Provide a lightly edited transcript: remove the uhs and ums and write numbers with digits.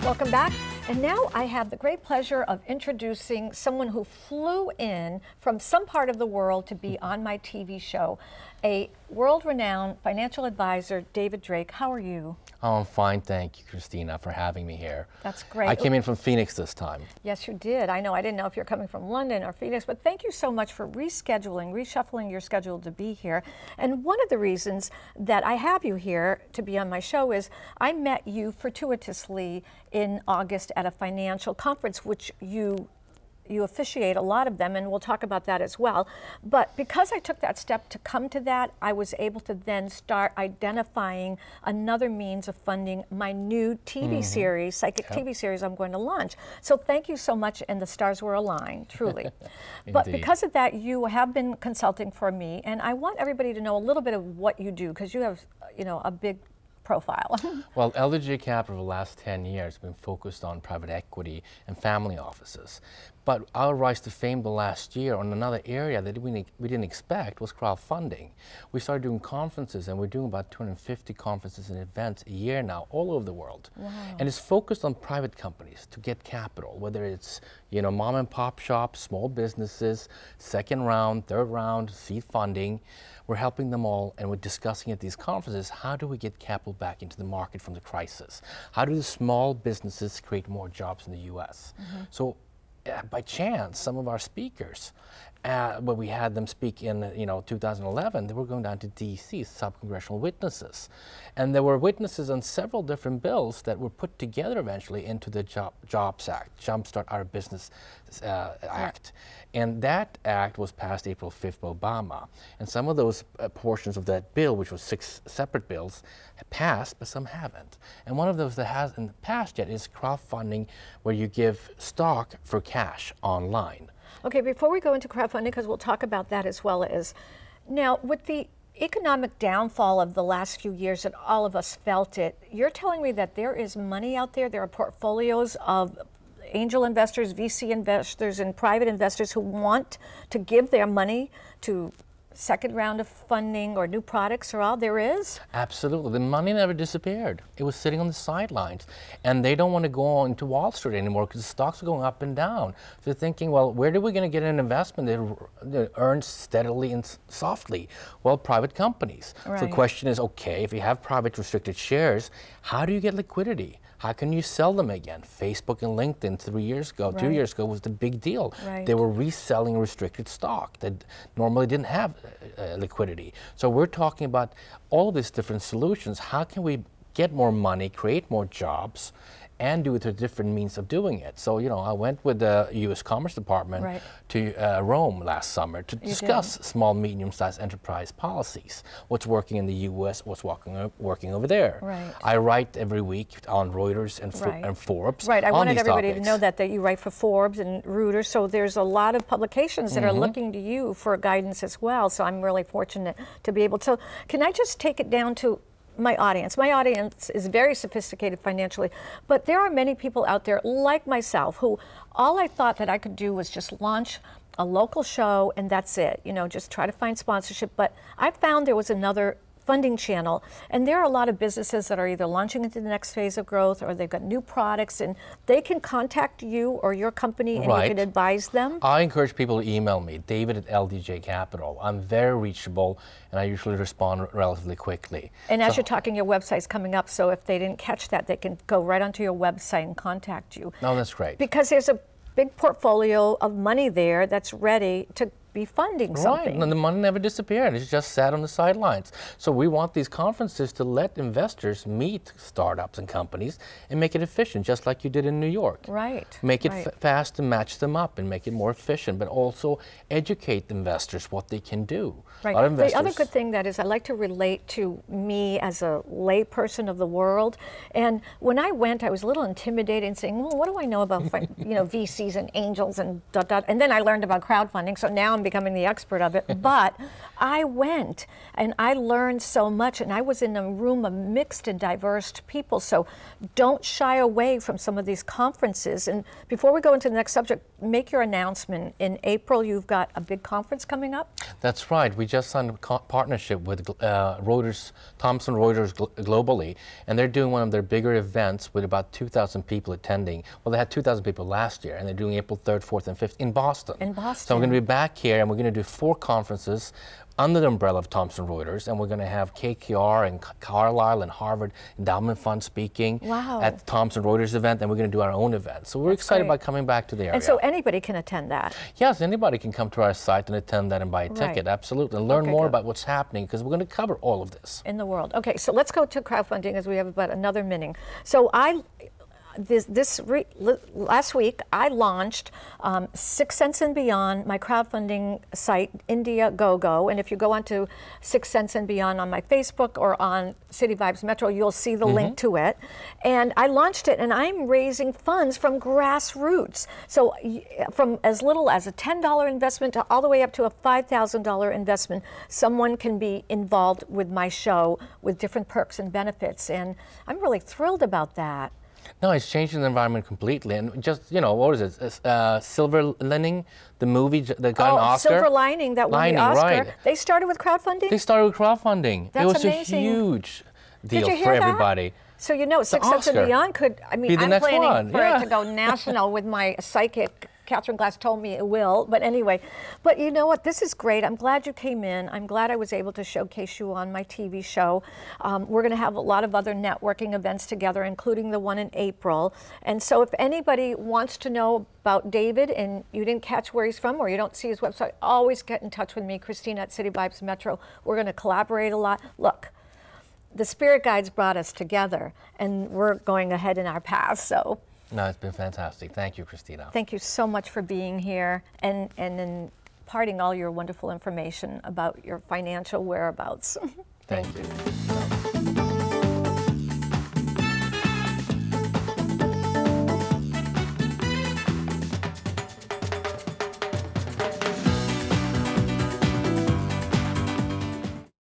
Welcome back. And now I have the great pleasure of introducing someone who flew in from some part of the world to be on my TV show, a world-renowned financial advisor, David Drake. How are you? Oh, I'm fine, thank you, Christina, for having me here. That's great. I came in from Phoenix this time. Yes, you did. I know. I didn't know if you're coming from London or Phoenix, but thank you so much for reshuffling your schedule to be here. And one of the reasons that I have you here to be on my show is I met you fortuitously in August at a financial conference, which you officiate a lot of them, and we'll talk about that as well. But because I took that step to come to that, I was able to then start identifying another means of funding my new TV series, psychic TV series I'm going to launch. So thank you so much, and the stars were aligned, truly. But because of that, you have been consulting for me, and I want everybody to know a little bit of what you do, because you have, you know, a big profile. Well, LDJ Capital for the last 10 years has been focused on private equity and family offices. But our rise to fame the last year on another area that we didn't expect was crowdfunding. We started doing conferences, and we're doing about 250 conferences and events a year now all over the world. Wow. And it's focused on private companies to get capital, whether it's, you know, mom and pop shops, small businesses, second round, third round, seed funding. We're helping them all, and we're discussing at these conferences, how do we get capital back into the market from the crisis? How do the small businesses create more jobs in the U.S.? So by chance, some of our speakers, when we had them speak in 2011, they were going down to D.C., sub-congressional witnesses. And there were witnesses on several different bills that were put together eventually into the Jobs Act, Jumpstart Our Business Act. And that act was passed April 5th by Obama. And some of those portions of that bill, which was 6 separate bills, have passed, but some haven't. And one of those that hasn't passed yet is crowdfunding, where you give stock for cash online. Okay, before we go into crowdfunding, because we'll talk about that as well, is now with the economic downfall of the last few years that all of us felt it, you're telling me that there is money out there, there are portfolios of angel investors, VC investors, and private investors who want to give their money to second round of funding or new products, or all there is? Absolutely. The money never disappeared. It was sitting on the sidelines. And they don't want to go on to Wall Street anymore because the stocks are going up and down. So they're thinking, well, where are we going to get an investment that earns steadily and softly? Well, private companies. Right. So the question is, okay, if you have private restricted shares, how do you get liquidity? How can you sell them again? Facebook and LinkedIn 3 years ago, 2 years ago was the big deal. Right. They were reselling restricted stock that normally didn't have liquidity. So we're talking about all these different solutions. How can we get more money, create more jobs, and do it through different means of doing it? So, you know, I went with the U.S. Commerce Department to Rome last summer to discuss small, medium-sized enterprise policies. What's working in the U.S., what's working over there. Right. I write every week on Reuters and Forbes. Right, I wanted everybody to know that you write for Forbes and Reuters, so there's a lot of publications that are looking to you for guidance as well, so I'm really fortunate to be able to. Can I just take it down to my audience? My audience is very sophisticated financially, but there are many people out there like myself who all I thought that I could do was just launch a local show and that's it, you know, just try to find sponsorship. But I found there was another funding channel, and there are a lot of businesses that are either launching into the next phase of growth or they've got new products, and they can contact you or your company and you can advise them. I encourage people to email me, David at LDJ Capital. I'm very reachable, and I usually respond relatively quickly. And as you're talking, your website's coming up, so if they didn't catch that, they can go right onto your website and contact you. No, that's great. Because there's a big portfolio of money there that's ready to be funding something. Right, and the money never disappeared. It's just sat on the sidelines. So we want these conferences to let investors meet startups and companies and make it efficient, just like you did in New York. Right. Make it fast and match them up and make it more efficient, but also educate investors what they can do. Right. The other good thing that is I like to relate to me as a lay person of the world. And when I went, I was a little intimidated and saying, well, what do I know about VCs and angels and and then I learned about crowdfunding. So now I'm I'm becoming the expert of it, but I went and I learned so much, and I was in a room of mixed and diverse people, so don't shy away from some of these conferences. And before we go into the next subject, make your announcement. In April, you've got a big conference coming up? That's right. We just signed a partnership with Reuters, Thomson Reuters globally, and they're doing one of their bigger events with about 2,000 people attending. Well, they had 2,000 people last year, and they're doing April 3rd, 4th, and 5th in Boston. In Boston. So we're going to be back here, and we're going to do 4 conferences under the umbrella of Thomson Reuters, and we're going to have KKR and Carlyle and Harvard Endowment Fund speaking at the Thomson Reuters event, and we're going to do our own event. So we're excited about coming back to the area. And so anybody can attend that? Yes, anybody can come to our site and attend that and buy a ticket, absolutely, and learn more about what's happening, because we're going to cover all of this. In the world. Okay, so let's go to crowdfunding, as we have about another minute. So last week, I launched 6 Cents and Beyond, my crowdfunding site, Indiegogo. And if you go onto 6 Cents and Beyond on my Facebook or on City Vibes Metro, you'll see the link to it. And I launched it, and I'm raising funds from grassroots. So from as little as a $10 investment to all the way up to a $5,000 investment, someone can be involved with my show with different perks and benefits. And I'm really thrilled about that. No, it's changing the environment completely. And just, you know, what is it? Silver Lining, the movie that got an Oscar. Silver Lining, that won the Oscar. Right. They started with crowdfunding? They started with crowdfunding. That's it was amazing. A huge deal Did you for hear everybody. That? So you know, 6 Cents and Beyond could, I mean, I'm planning for it to go national with my psychic. Catherine Glass told me it will, but anyway. But you know what, this is great. I'm glad you came in. I'm glad I was able to showcase you on my TV show. We're gonna have a lot of other networking events together, including the one in April. And so if anybody wants to know about David and you didn't catch where he's from or you don't see his website, always get in touch with me, Christina at City Vibes Metro. We're gonna collaborate a lot. Look, the Spirit Guides brought us together and we're going ahead in our path, so. No, it's been fantastic. Thank you, Christina. Thank you so much for being here and imparting all your wonderful information about your financial whereabouts. Thank you.